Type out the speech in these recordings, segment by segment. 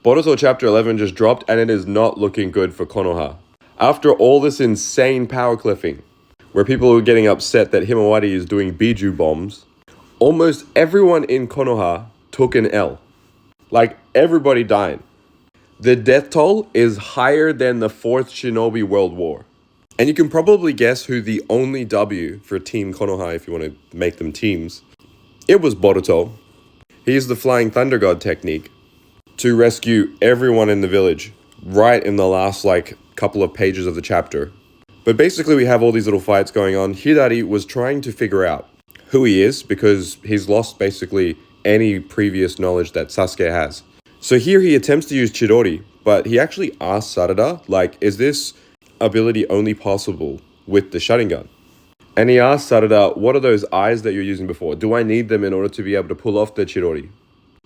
Boruto chapter 11 just dropped and it is not looking good for Konoha. After all this insane power cliffing, where people were getting upset that Himawari is doing Biju bombs, almost everyone in Konoha took an L. Like, everybody died. The death toll is higher than the 4th Shinobi World War. And you can probably guess who the only W for Team Konoha, if you want to make them teams. It was Boruto. He used the Flying Thunder God technique to rescue everyone in the village right in the last couple of pages of the chapter. But basically we have all these little fights going on. Hidari was trying to figure out who he is because he's lost basically any previous knowledge that Sasuke has. So here he attempts to use Chidori, but he actually asks Sarada, is this ability only possible with the Sharingan? And he asks Sarada, what are those eyes that you're using before? Do I need them in order to be able to pull off the Chidori?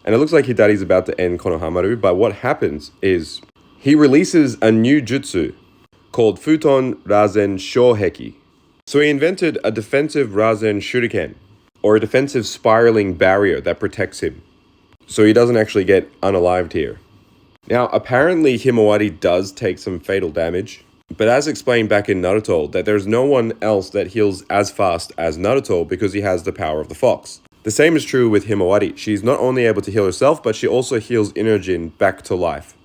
And it looks like Hidari's about to end Konohamaru, but what happens is he releases a new jutsu called Futon Razen Shoheki. So he invented a defensive Razen Shuriken, or a defensive spiraling barrier that protects him, so he doesn't actually get unalived here. Now, apparently Himawari does take some fatal damage, but as explained back in Naruto, that there's no one else that heals as fast as Naruto because he has the power of the fox. The same is true with Himawari. She's not only able to heal herself, but she also heals Inner-jin back to life.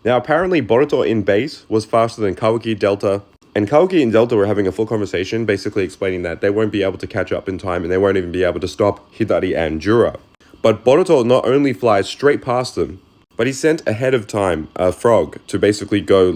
Now, apparently Boruto in base was faster than Kawaki, Delta, and Kawaki and Delta were having a full conversation, basically explaining that they won't be able to catch up in time and they won't even be able to stop Hidari and Jura. But Boruto not only flies straight past them, but he sent ahead of time a frog to basically go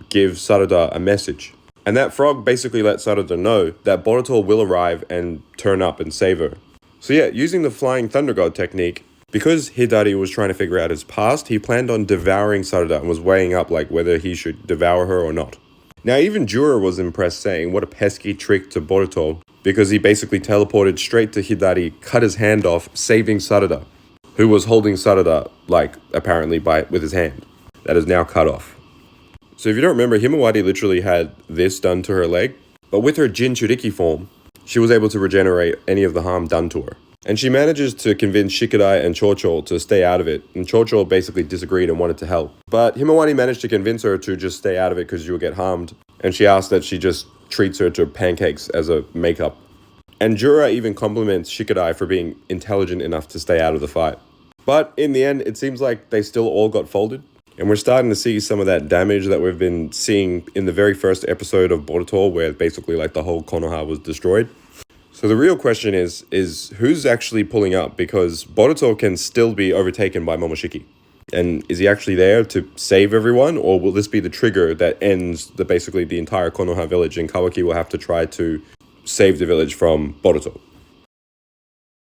give Sarada a message. And that frog basically let Sarada know that Boruto will arrive and turn up and save her. So yeah, using the Flying Thunder God technique, because Hidari was trying to figure out his past, he planned on devouring Sarada and was weighing up whether he should devour her or not. Now even Jura was impressed, saying what a pesky trick to Boruto, because he basically teleported straight to Hidari, cut his hand off, saving Sarada, who was holding Sarada, apparently with his hand, that is now cut off. So if you don't remember, Himawari literally had this done to her leg, but with her Jinchuriki form, she was able to regenerate any of the harm done to her. And she manages to convince Shikadai and Chocho to stay out of it, and Chocho basically disagreed and wanted to help. But Himawari managed to convince her to just stay out of it because she will get harmed, and she asked that she just treats her to pancakes as a makeup. And Jura even compliments Shikadai for being intelligent enough to stay out of the fight. But in the end, it seems like they still all got folded, and we're starting to see some of that damage that we've been seeing in the very first episode of Boruto, where basically the whole Konoha was destroyed. So the real question is who's actually pulling up? Because Boruto can still be overtaken by Momoshiki. And is he actually there to save everyone? Or will this be the trigger that ends basically the entire Konoha village and Kawaki will have to try to save the village from Boruto?